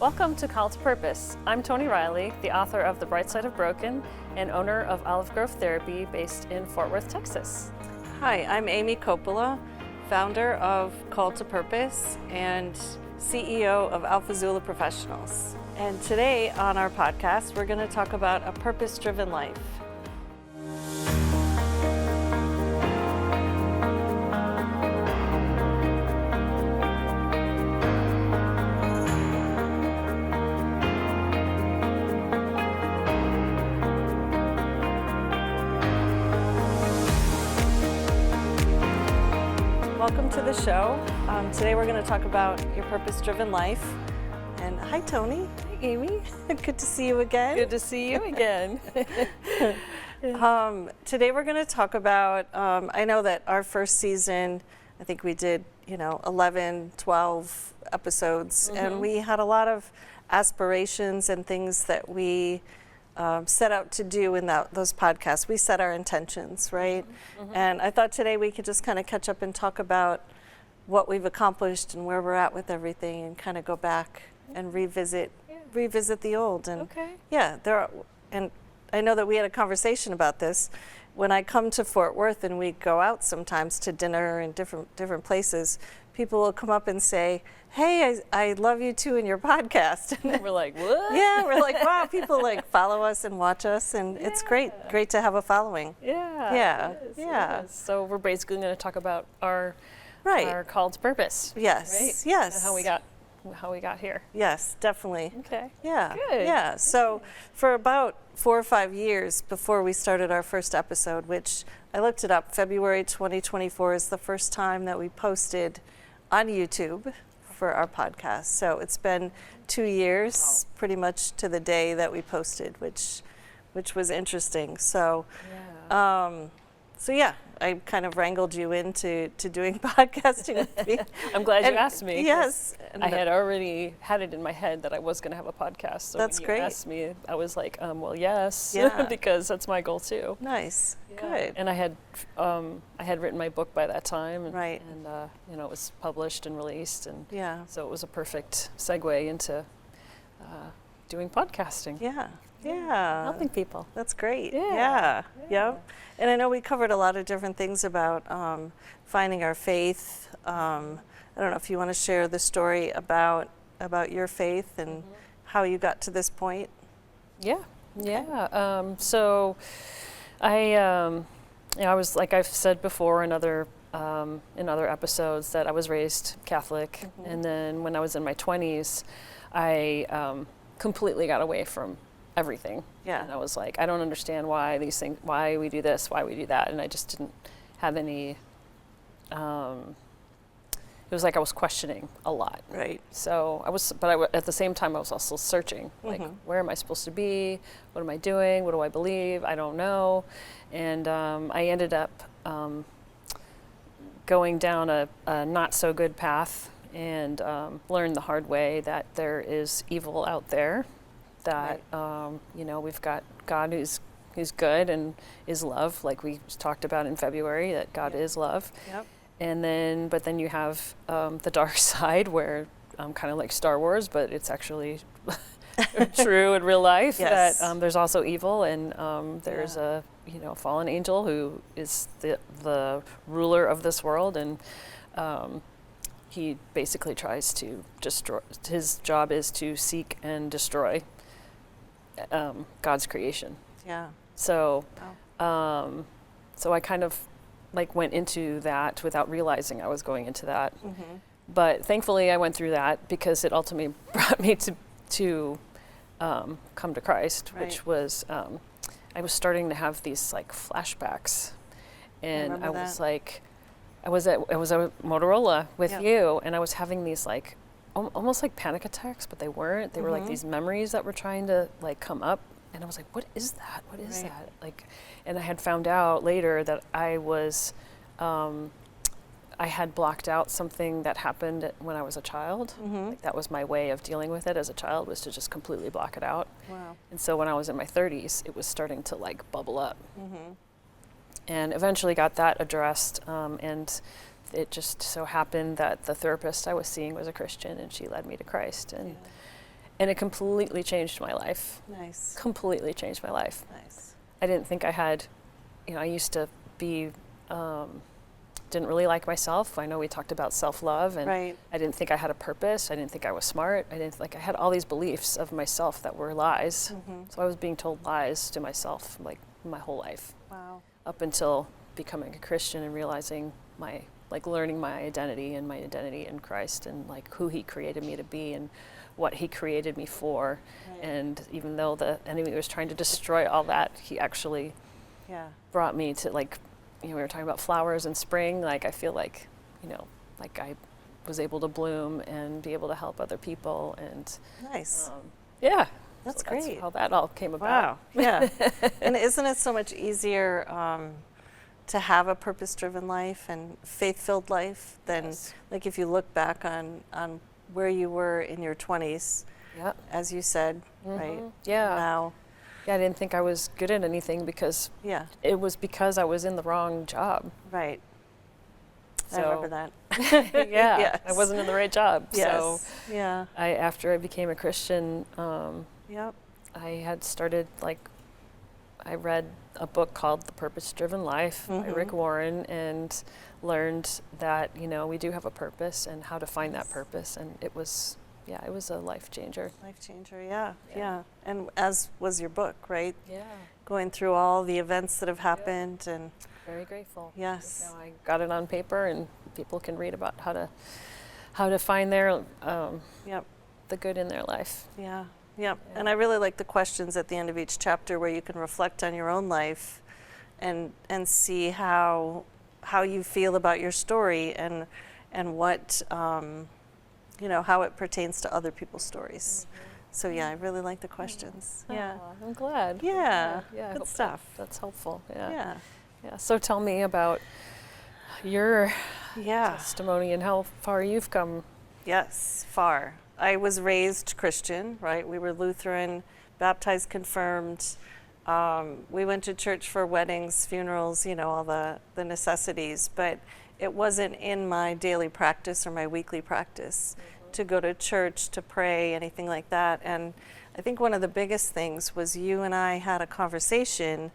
Welcome to Call to Purpose. I'm Toni Riley, the author of The Bright Side of Broken and owner of Olive Grove Therapy based in Fort Worth, Texas. Hi, I'm Amy Coppola, founder of Call to Purpose and CEO of Alpha Zula Professionals. And today on our podcast, we're going to talk about a purpose-driven life. Welcome to the show. Today we're going to talk about your purpose-driven life. And hi, Toni. Hi, Amy. Good to see you again. Good to see you again. Today we're going to talk about, I know that our first season, I think we did, 11, 12 episodes, and we had a lot of aspirations and things that we set out to do in those podcasts. We set our intentions, right? And I thought today we could just kind of catch up and talk about what we've accomplished and where we're at with everything, and kind of go back and revisit the old. And and I know that we had a conversation about this. When I come to Fort Worth and we go out sometimes to dinner in different places, people will come up and say, "Hey, I love you too in your podcast." And we're like, what? Yeah, we're like, wow, people like follow us and watch us, and it's great to have a following. Yeah. It is. So we're basically going to talk about our call to purpose. Yes. Right? Yes. And how we got here. Yes, definitely. Okay. Yeah. Good. Yeah. So for about 4 or 5 years before we started our first episode, which I looked it up, February 2024 is the first time that we posted on YouTube for our podcast. So it's been 2 years, pretty much to the day that we posted, which was interesting. So, I kind of wrangled you into doing podcasting with me. I'm glad you asked me. Yes. I had already had it in my head that I was going to have a podcast. So that's when you great. asked me, I was like, well, yes, Yeah. because that's my goal too. Nice. Yeah. Good. And I had written my book by that time, and, Right. and it was published and released, and Yeah. so it was a perfect segue into doing podcasting. Yeah. Yeah. Helping people. That's great. Yeah. Yep. And I know we covered a lot of different things about finding our faith. I don't know if you want to share the story about your faith and how you got to this point. Yeah. So I was, like I've said before in other episodes, that I was raised Catholic, and then when I was in my 20s, I completely got away from everything. Yeah. And I was like, I don't understand why these things, why we do this, why we do that, and I just didn't have any. It was like I was questioning a lot. Right. So at the same time I was also searching, like, where am I supposed to be? What am I doing? What do I believe? I don't know. And I ended up going down a not so good path, and learned the hard way that there is evil out there. That we've got God who's good and is love, like we talked about in February, that God is love. Yep. But then you have the dark side, where kind of like Star Wars, but it's actually true in real life. Yes. That there's also evil, and there's a fallen angel who is the ruler of this world, and he basically tries to destroy. His job is to seek and destroy God's creation. Yeah. So, Wow. so I kind of went into that without realizing I was going into that. But thankfully I went through that, because it ultimately brought me to come to Christ, Right. which was, I was starting to have these flashbacks, and I was I was at Motorola with you, and I was having these almost like panic attacks, but they weren't. They were like these memories that were trying to come up, and I was like, what is that? What is that? And I had found out later that I was, I had blocked out something that happened when I was a child. That was my way of dealing with it as a child, was to just completely block it out. Wow. And so when I was in my 30s, it was starting to bubble up. And eventually got that addressed, and it just so happened that the therapist I was seeing was a Christian, and she led me to Christ. And it completely changed my life. Nice. Completely changed my life. Nice. I didn't think I had, I used to be, didn't really like myself. I know we talked about self-love, and Right. I didn't think I had a purpose. I didn't think I was smart. I had all these beliefs of myself that were lies. So I was being told lies to myself like my whole life. Wow. Up until becoming a Christian and realizing learning my identity in Christ, and like who he created me to be and what he created me for. Right. And even though the enemy was trying to destroy all that, he actually brought me to we were talking about flowers in spring. Like I feel like, I was able to bloom and be able to help other people. And nice. That's great. That's how that all came about. Wow. Yeah. And isn't it so much easier to have a purpose-driven life and faith-filled life than like if you look back on where you were in your 20s, as you said, right? Yeah. Now. Yeah, I didn't think I was good at anything because it was because I was in the wrong job. Right. So, I remember that. Yes. I wasn't in the right job. Yes. So yeah. After I became a Christian, I had started I read a book called The Purpose-Driven Life by Rick Warren, and learned that, we do have a purpose and how to find that purpose. And it was a life changer. Life changer, yeah. And as was your book, right? Yeah. Going through all the events that have happened and very grateful. Yes. Now I got it on paper, and people can read about how to find their the good in their life. Yeah. Yep. And I really like the questions at the end of each chapter where you can reflect on your own life and see how you feel about your story and what how it pertains to other people's stories. So I really like the questions. Yeah. I'm glad. Yeah. Yeah. Good stuff. That's helpful. Yeah. Yeah. So tell me about your testimony and how far you've come. Yes, far. I was raised Christian, right? We were Lutheran, baptized, confirmed. We went to church for weddings, funerals, all the necessities, but it wasn't in my daily practice or my weekly practice to go to church, to pray, anything like that. And I think one of the biggest things was you and I had a conversation,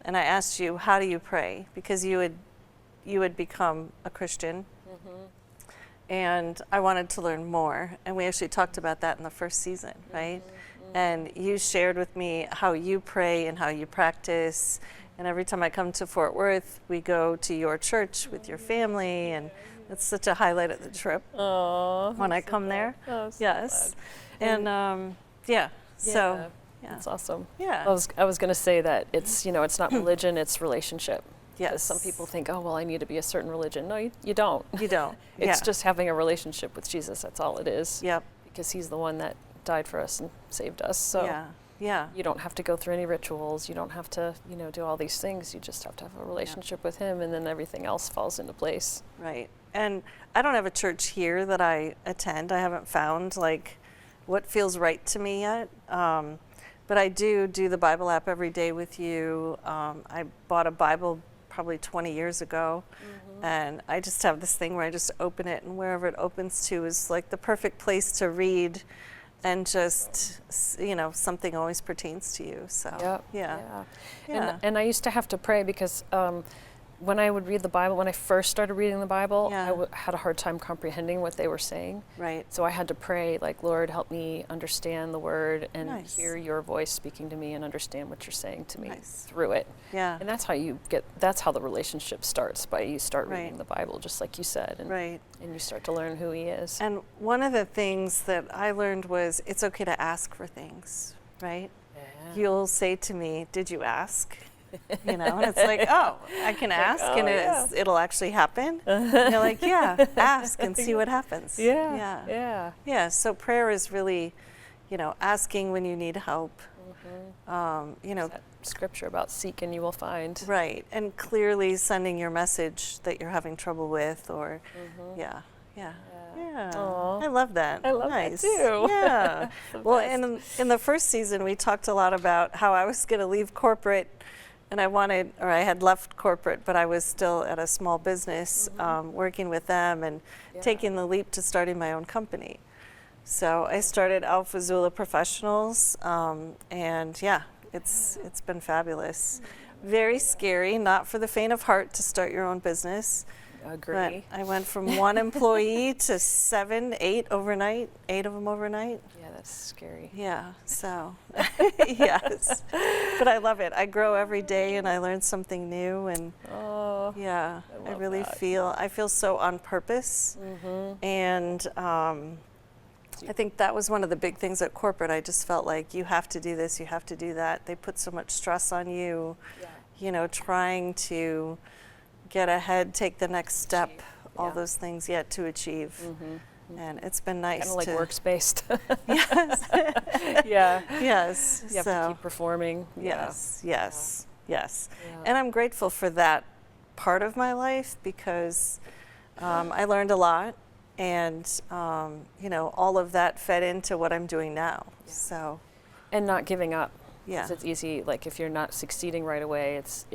and I asked you, how do you pray? Because you had become a Christian. And I wanted to learn more. And we actually talked about that in the first season, right? And you shared with me how you pray and how you practice. And every time I come to Fort Worth, we go to your church with your family. And it's such a highlight of the trip when I come there. Oh, so yes. glad. And so. Yeah. That's awesome. Yeah. I was going to say that it's, it's not religion, it's relationship. Yes. Some people think, oh, well, I need to be a certain religion. No, you don't. You don't. It's just having a relationship with Jesus. That's all it is. Yep. Because he's the one that died for us and saved us. So you don't have to go through any rituals. You don't have to, do all these things. You just have to have a relationship with him, and then everything else falls into place. Right. And I don't have a church here that I attend. I haven't found what feels right to me yet. But I do the Bible app every day with you. I bought a Bible probably 20 years ago. And I just have this thing where I just open it, and wherever it opens to is like the perfect place to read, and just, something always pertains to you. So, yeah. And I used to have to pray because when I would read the Bible, when I first started reading the Bible, I had a hard time comprehending what they were saying. Right. So I had to pray, Lord, help me understand the word and hear your voice speaking to me and understand what you're saying to me through it. Yeah. And that's how the relationship starts, by you start reading the Bible, just like you said. And, and you start to learn who he is. And one of the things that I learned was it's okay to ask for things, right? Yeah. You'll say to me, did you ask? And it's like, oh, I can ask, and it'll actually happen. And you're like, ask and see what happens. Yeah. So prayer is really, asking when you need help. That scripture about seek and you will find. Right, and clearly sending your message that you're having trouble with, or Yeah. Aww. I love that. I love that too. Yeah. Well, in the first season, we talked a lot about how I was going to leave corporate. And I had left corporate, but I was still at a small business working with them and taking the leap to starting my own company. So I started Alpha Zula Professionals, and yeah, it's been fabulous. Very scary, not for the faint of heart to start your own business. Agree. But I went from 1 employee to 7, 8 overnight, 8 of them overnight. Yeah, that's scary. Yeah, so yes, but I love it. I grow every day and I learn something new, and yeah, I really feel so on purpose. And I think that was one of the big things at corporate. I just felt like you have to do this, you have to do that. They put so much stress on you, you know, trying to get ahead, take the next step, all those things yet to achieve. And it's been nice. Kind of like works-based. Yes. Yeah. Yes. You have to keep performing. Yes. And I'm grateful for that part of my life because I learned a lot, and you know, all of that fed into what I'm doing now. So. And not giving up. Yeah. 'Cause it's easy. Like if you're not succeeding right away, it's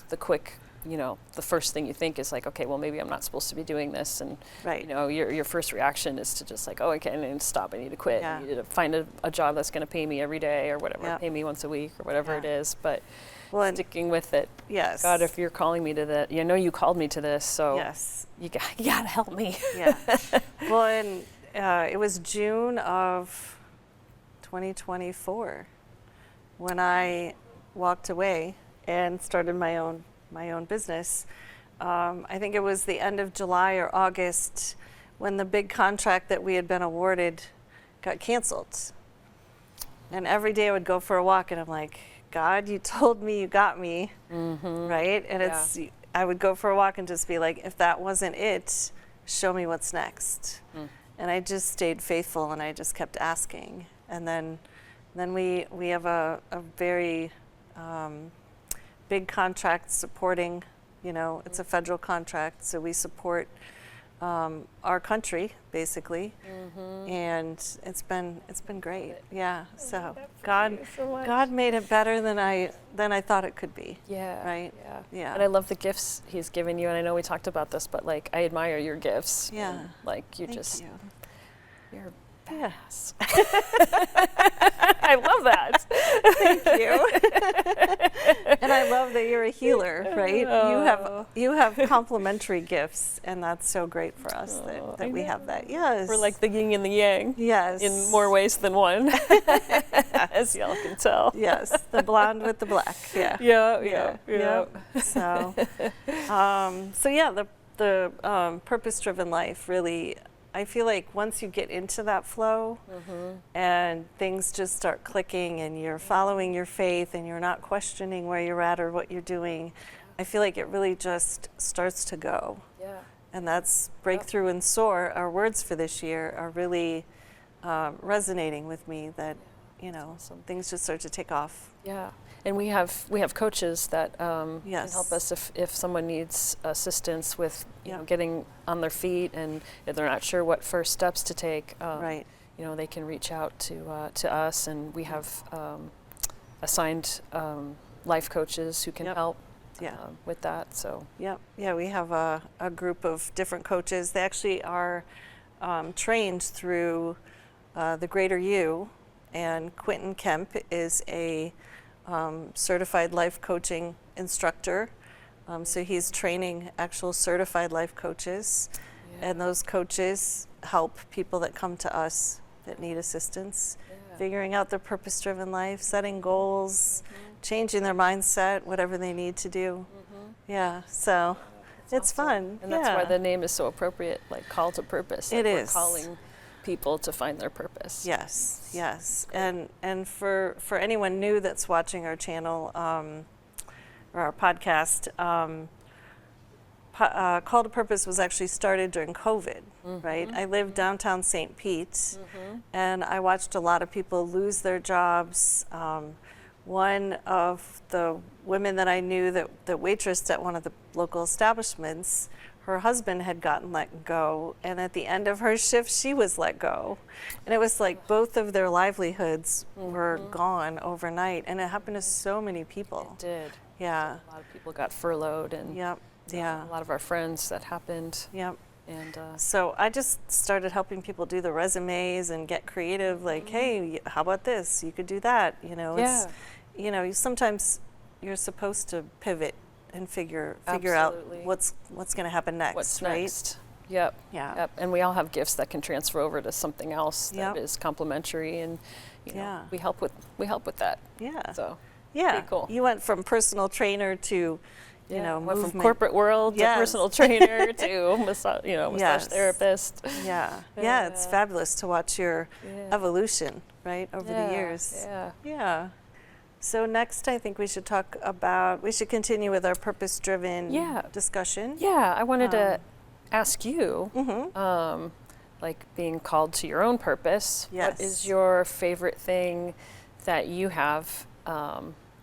the quick. You know, the first thing you think is like, okay, well, maybe I'm not supposed to be doing this, and you know, your first reaction is to just like, oh, okay, I need to stop, I need to quit, I need to find a job that's going to pay me every day or whatever, pay me once a week or whatever it is, but sticking with it. Yes. God, if you're calling me to that, you know, you called me to this, so you gotta help me. Yeah. Well, and it was June of 2024 when I walked away and started my own business. I think it was the end of July or August when the big contract that we had been awarded got canceled. And every day I would go for a walk and I'm like, God, you told me you got me, right? And I would go for a walk and just be like, if that wasn't it, show me what's next. And I just stayed faithful and I just kept asking. And then we have a very big contract supporting, you know, it's a federal contract, so we support our country basically, and it's been great. Yeah, so God made it better than I thought it could be. Yeah. Right. Yeah. And I love the gifts He's given you, and I know we talked about this, but like I admire your gifts. Yeah. And, like you're you're badass. I love that. Thank you. And I love that you're a healer, right? You have complementary gifts, and that's so great for us that we have that. Yes. We're like the yin and the yang. Yes. In more ways than one, as y'all can tell. Yes, the blonde with the black. Yeah. Yeah. So, the purpose-driven life really. I feel like once you get into that flow and things just start clicking and you're following your faith and you're not questioning where you're at or what you're doing, I feel like it really just starts to go. Yeah. And that's Breakthrough and Soar. Our words for this year are really resonating with me that, you know, things just start to take off. Yeah. And we have coaches that can help us if someone needs assistance with you know, getting on their feet, and if they're not sure what first steps to take. You know, they can reach out to us, and we have assigned life coaches who can help with that. So we have a group of different coaches. They actually are trained through the Greater U, and Quentin Kemp is a certified life coaching instructor. So he's training actual certified life coaches, and those coaches help people that come to us that need assistance, figuring out their purpose-driven life, setting goals, changing their mindset, whatever they need to do. Yeah, so it's fun. And that's why the name is so appropriate, like Call to Purpose. It is. We're calling people to find their purpose. Yes. And for anyone new that's watching our channel or our podcast, Call to Purpose was actually started during COVID, right? I lived downtown St. Pete, and I watched a lot of people lose their jobs. One of the women that I knew that waitressed at one of the local establishments, her husband had gotten let go, and at the end of her shift, she was let go. And it was like both of their livelihoods were gone overnight, and it happened to so many people. It did. Yeah. A lot of people got furloughed, and a lot of our friends that happened. Yep. And so I just started helping people do the resumes and get creative, like, hey, how about this? You could do that. You know, yeah, it's, you know, sometimes you're supposed to pivot and figure out absolutely. what's going to happen next, What's right? next? Yep. Yeah. Yep. And we all have gifts that can transfer over to something else that Yep. is complementary, and you know, Yeah. we help with that. Yeah. So Yeah. pretty cool. You went from personal trainer to, yeah, you know, went from movement. corporate world to Yes. personal trainer to massage Yes. therapist. Yeah. Yeah. It's fabulous to watch your Yeah. evolution, right, over the years. Yeah. Yeah. So next, I think we should continue with our purpose-driven Yeah. discussion. Yeah. I wanted to ask you, Mm-hmm. like being called to your own purpose. Yes. What is your favorite thing that you have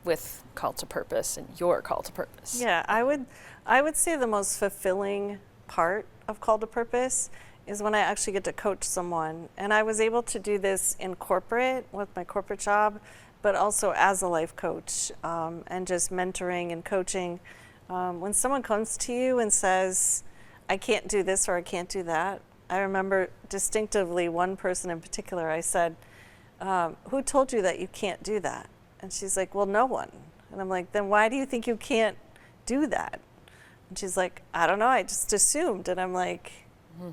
with call to purpose and your call to purpose? Yeah, I would say the most fulfilling part of Call to Purpose is when I actually get to coach someone. And I was able to do this in corporate with my corporate job, but also as a life coach, and just mentoring and coaching. When someone comes to you and says, I can't do this or I can't do that, I remember distinctively one person in particular, I said, who told you that you can't do that? And she's like, well, no one. And I'm like, then why do you think you can't do that? And she's like, I don't know, I just assumed. And I'm like,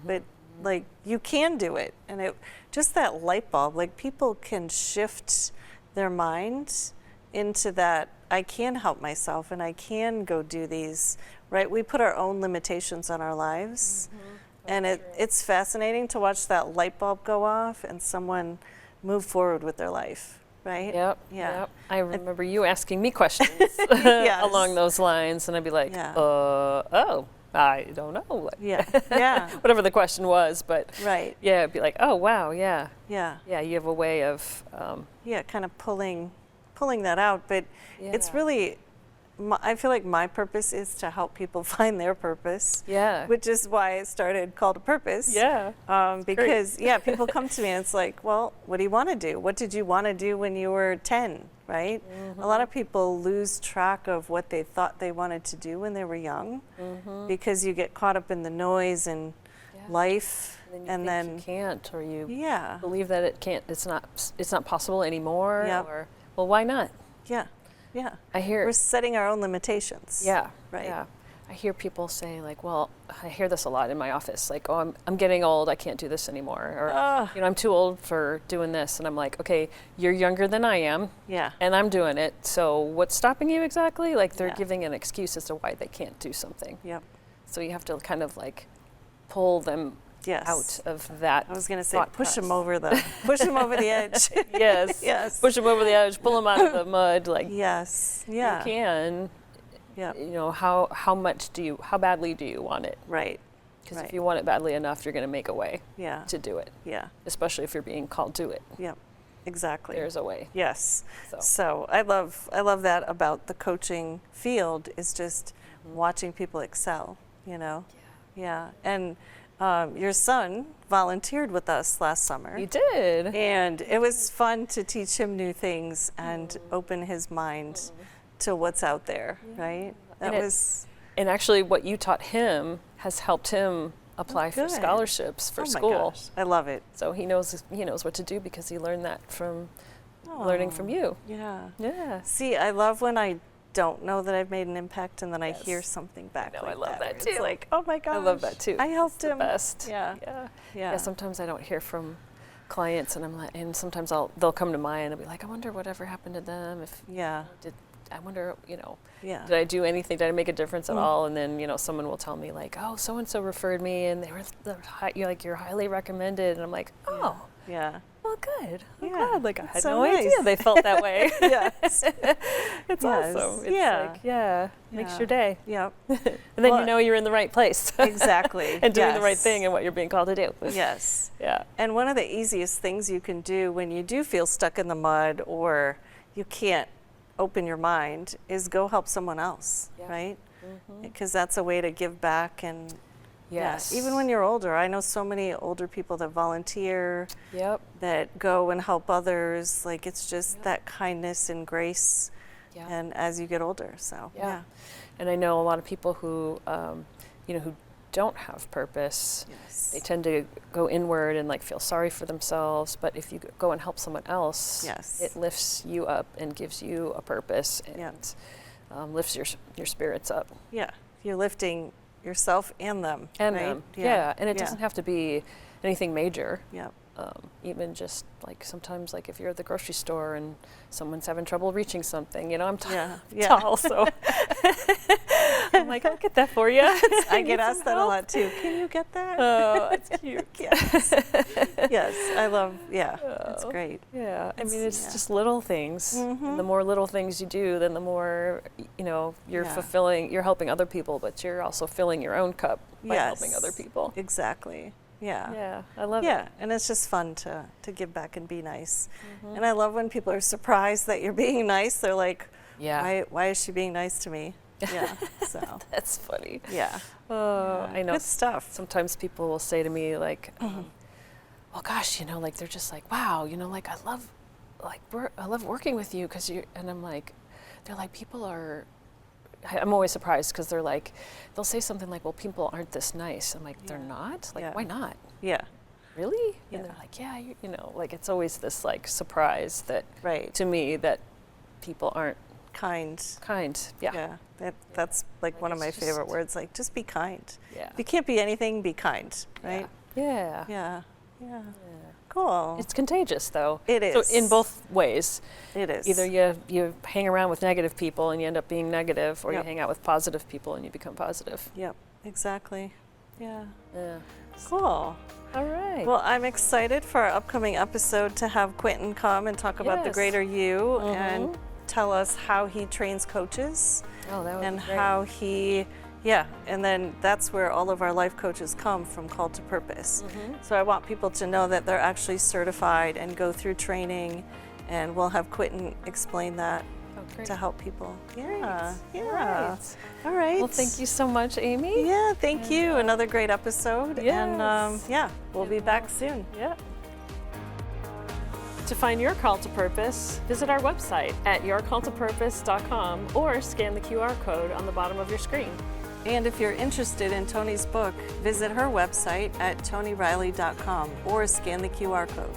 but like, you can do it. And it just that light bulb, like people can shift their mind into that I can help myself and I can go do these, right? We put our own limitations on our lives. And it's fascinating to watch that light bulb go off and someone move forward with their life, right? Yep. Yeah. Yep. I remember you asking me questions Yes. along those lines, and I'd be like, Yeah. oh, I don't know. Like, Yeah. Yeah. whatever the question was, but Right. yeah, it'd be like, oh, wow, yeah. Yeah. Yeah, you have a way of, Yeah, kind of pulling that out. But it's Yeah. really, I feel like my purpose is to help people find their purpose. yeah. Which is why I started Call to Purpose. Yeah. Because, yeah, people come to me and it's like, well, what do you want to do? What did you want to do when you were 10, right? A lot of people lose track of what they thought they wanted to do when they were young because you get caught up in the noise and life. And then you think you can't, or you Yeah. believe that it's not possible anymore, Yep. or, well, why not? Yeah. Yeah. I hear We're setting our own limitations. Yeah. Right. Yeah. I hear people say like, well, I hear this a lot in my office, like, oh, I'm getting old, I can't do this anymore, or you know, I'm too old for doing this, and I'm like, okay, you're younger than I am, Yeah. and I'm doing it, so what's stopping you exactly? Like they're Yeah. giving an excuse as to why they can't do something. Yep. So you have to kind of like pull them Yes. out of that. I was going to say, thought push them process. push them over the edge. Yes. Yes. Push them over the edge, pull them out of the mud. Like Yes. Yeah. you can. Yep. You know, how badly do you want it? Right. Because Right. if you want it badly enough, you're going to make a way Yeah. to do it. Yeah. Especially if you're being called to it. Yep. Exactly. There's a way. Yes. So So I love that about the coaching field is just watching people excel, you know? Yeah. And your son volunteered with us last summer. you did. And it was fun to teach him new things and open his mind to what's out there, right? That And was And actually, what you taught him has helped him apply for good. scholarships for oh school. my gosh, I love it. So he knows what to do because he learned that from learning from you. Yeah. Yeah. See, I love when I don't know that I've made an impact and then I Yes. hear something back. I know, like I love that where too. It's like, oh my gosh. I love that too. I helped It's him. the best. Yeah. Yeah. Yeah. Yeah, sometimes I don't hear from clients, and I'm like, and sometimes they'll come to mine and I'll be like, I wonder whatever happened to them. Yeah. I wonder, you know, Yeah. did I do anything? Did I make a difference at all? And then, you know, someone will tell me like, oh, so and so referred me, and you're highly recommended, and I'm like, oh, Yeah. well, good. I'm Yeah. glad. Like I That's had so no nice. idea they felt that way. Yes. It's Yes. awesome. It's Yeah. like, yeah, makes Yeah. your day. Yep. And then Well, you know you're in the right place. Exactly. And doing the right Yes. thing and what you're being called to do. Yes. Yeah. And one of the easiest things you can do when you do feel stuck in the mud or you can't open your mind is go help someone else, Yeah. right? Because that's a way to give back. And Yes. yeah, even when you're older, I know so many older people that volunteer, Yep. that go and help others. Like it's just that kindness and grace. Yeah. And as you get older, so Yeah. And I know a lot of people who, you know, who don't have purpose, Yes. they tend to go inward and like feel sorry for themselves. But if you go and help someone else, Yes. it lifts you up and gives you a purpose and Yep. lifts your spirits up. Yeah. You're lifting yourself and them. And right? them, yeah. And it Yeah. doesn't have to be anything major. Yep. Even just like sometimes, like if you're at the grocery store and someone's having trouble reaching something, you know, I'm Yeah. Yeah. tall, so I'm like, I'll get that for you. I get asked that a lot too. Can you get that? Oh, that's cute. Yes. Yes. I love, yeah. That's Oh, great. Yeah, I mean, it's yeah. just little things. Mhm. And the more little things you do, then the more, you know, you're Yeah. fulfilling, you're helping other people, but you're also filling your own cup by Yes. helping other people. Exactly. Yeah. Yeah, I love it. Yeah, and it's just fun to give back and be nice. Mm-hmm. And I love when people are surprised that you're being nice. They're like, Yeah, why is she being nice to me? Yeah. So, that's funny. yeah. Oh, Yeah. I know. Good stuff. Sometimes people will say to me like, well, gosh, you know, like they're just like, wow, you know, like I love working with you because you, and I'm like, they're like, people are, I'm always surprised because they're like, they'll say something like, well, people aren't this nice. I'm like, they're Yeah. not? Like, Yeah. why not? Yeah. Really? Yeah. And they're like, yeah, you know, like it's always this like surprise that, Right. to me, that people aren't Kind. kind. Yeah. That's like one of my It's just- favorite words. Like, just be kind. Yeah. If you can't be anything, be kind. Right? Yeah. Yeah. Yeah. Yeah. Cool. It's contagious, though. It is. So in both ways. It is. Either you hang around with negative people and you end up being negative, or Yep. you hang out with positive people and you become positive. Yep. Exactly. Yeah. Yeah. Cool. All right. Well, I'm excited for our upcoming episode to have Quentin come and talk about the Yes. greater you Mhm. and tell us how he trains coaches Oh, that would and be great. how he, yeah, and then that's where all of our life coaches come from, Called to Purpose. Mhm. So I want people to know that they're actually certified and go through training, and we'll have Quentin explain that Oh, great. to help people. Yeah, Great. yeah. All right. All right. Well, thank you so much, Amy. Yeah, thank you. Another great episode. And Yes. yeah, we'll be back soon. Yeah. To find your call to purpose, visit our website at yourcalltopurpose.com or scan the QR code on the bottom of your screen. And if you're interested in Toni's book, visit her website at tonyriley.com or scan the QR code.